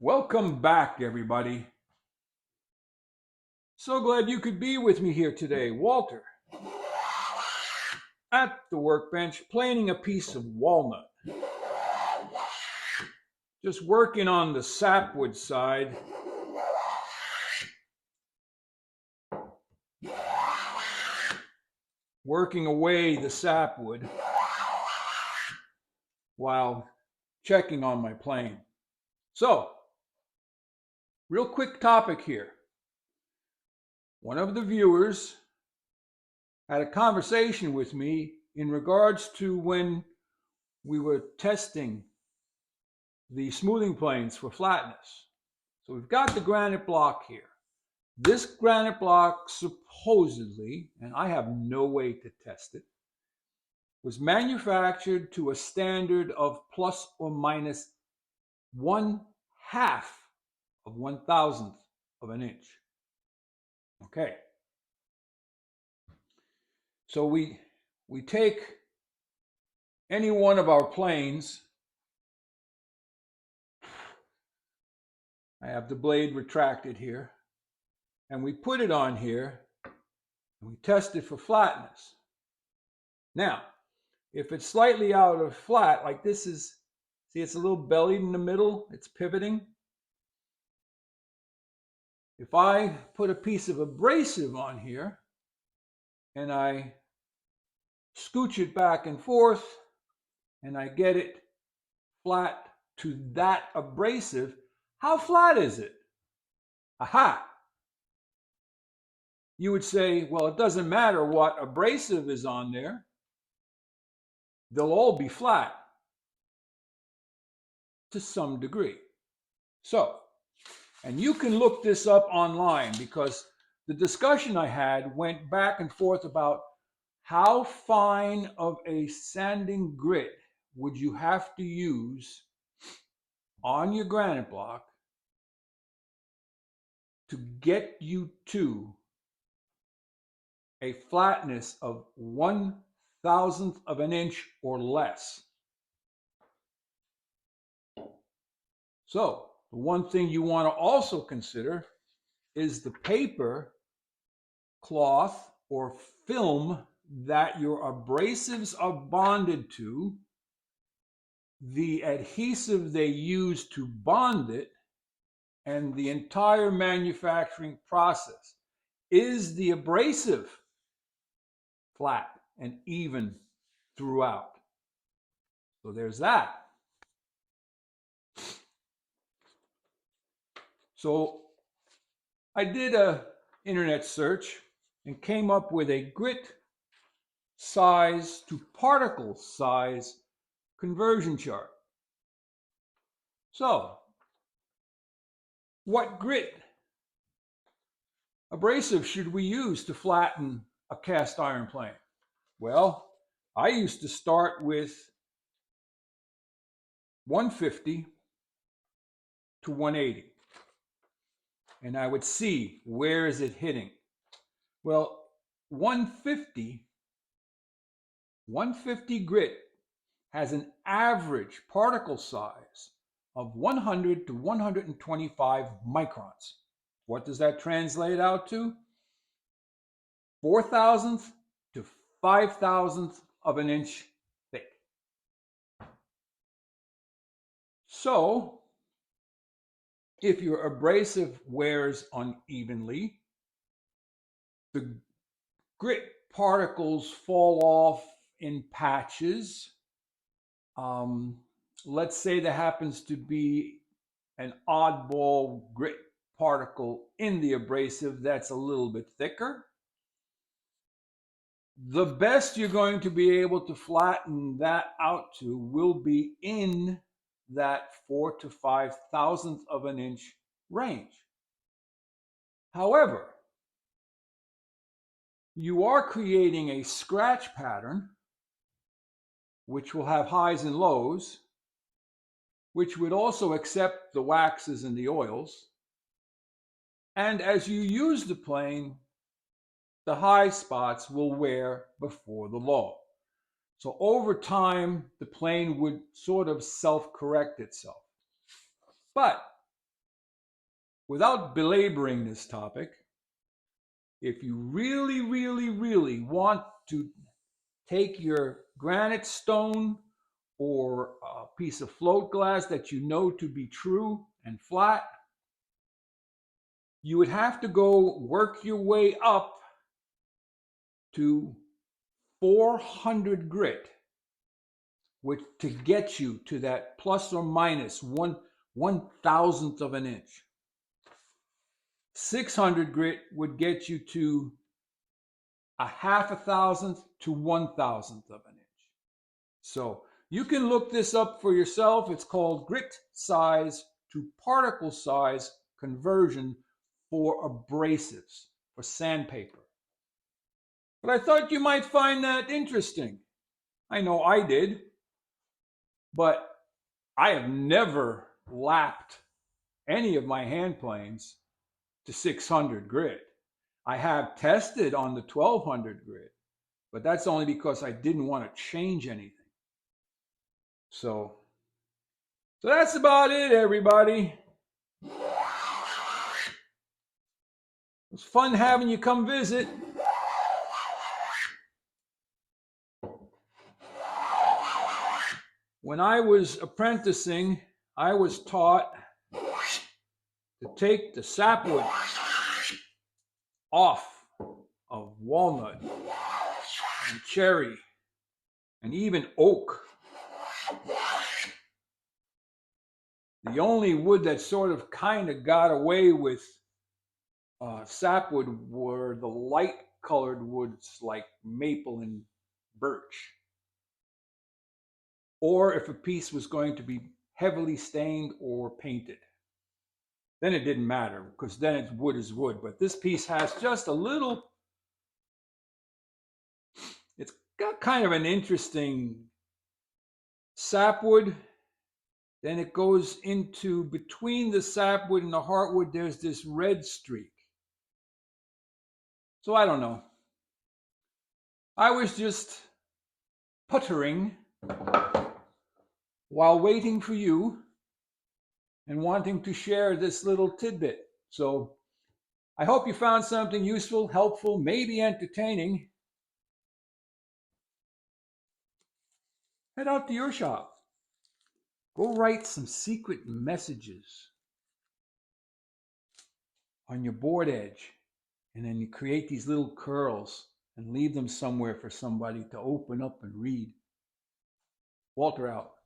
Welcome back, everybody. So glad you could be with me here today. Walter, at the workbench, planing a piece of walnut. Just working on the sapwood side. Working away the sapwood while checking on my plane. So, real quick topic here. One of the viewers had a conversation with me in regards to when we were testing the smoothing planes for flatness. So we've got the granite block here. This granite block supposedly, and I have no way to test it, was manufactured to a standard of plus or minus 1/2 of 1,000th of an inch. Okay. So we take any one of our planes. I have the blade retracted here, and we put it on here, and we test it for flatness. Now, if it's slightly out of flat, like this is, see it's a little bellied in the middle, it's pivoting. If I put a piece of abrasive on here, and I scooch it back and forth, and I get it flat to that abrasive, how flat is it? Aha! You would say, well, it doesn't matter what abrasive is on there. They'll all be flat to some degree. So, and you can look this up online because the discussion I had went back and forth about how fine of a sanding grit would you have to use on your granite block to get you to a flatness of 1,000th of an inch or less. So the one thing you want to also consider is the paper, cloth, or film that your abrasives are bonded to, the adhesive they use to bond it, and the entire manufacturing process. Is the abrasive flat and even throughout? So there's that. So I did a internet search and came up with a grit size to particle size conversion chart. So, what grit abrasive should we use to flatten a cast iron plane? Well, I used to start with 150 to 180. And I would see, where is it hitting? Well, 150 grit has an average particle size of 100 to 125 microns. What does that translate out to? 4,000th to 5,000th of an inch thick. So, if your abrasive wears unevenly, the grit particles fall off in patches. Let's say there happens to be an oddball grit particle in the abrasive that's a little bit thicker. The best you're going to be able to flatten that out to will be in that 4 to 5,000th of an inch range. However, you are creating a scratch pattern which will have highs and lows, which would also accept the waxes and the oils. And as you use the plane, the high spots will wear before the low. So over time, the plane would sort of self-correct itself. But without belaboring this topic, if you really, really, really want to take your granite stone or a piece of float glass that you know to be true and flat, you would have to go work your way up to 400 grit, which to get you to that plus or minus 1/1000th of an inch. 600 grit would get you to a 0.5 to 1/1000th of an inch. So you can look this up for yourself. It's called grit size to particle size conversion for abrasives, for sandpaper. But I thought you might find that interesting. I know I did, but I have never lapped any of my hand planes to 600 grit. I have tested on the 1200 grit, but that's only because I didn't want to change anything. So that's about it, everybody. It was fun having you come visit. When I was apprenticing, I was taught to take the sapwood off of walnut and cherry and even oak. The only wood that sort of kind of got away with sapwood were the light colored woods like maple and birch. Or if a piece was going to be heavily stained or painted. Then it didn't matter because then it's wood is wood. But this piece has just a little, it's got kind of an interesting sapwood. Then it goes into between the sapwood and the heartwood, there's this red streak. So I don't know. I was just puttering while waiting for you and wanting to share this little tidbit. So I hope you found something useful, helpful, maybe entertaining. Head out to your shop. Go write some secret messages on your board edge, and then you create these little curls and leave them somewhere for somebody to open up and read. Walter out.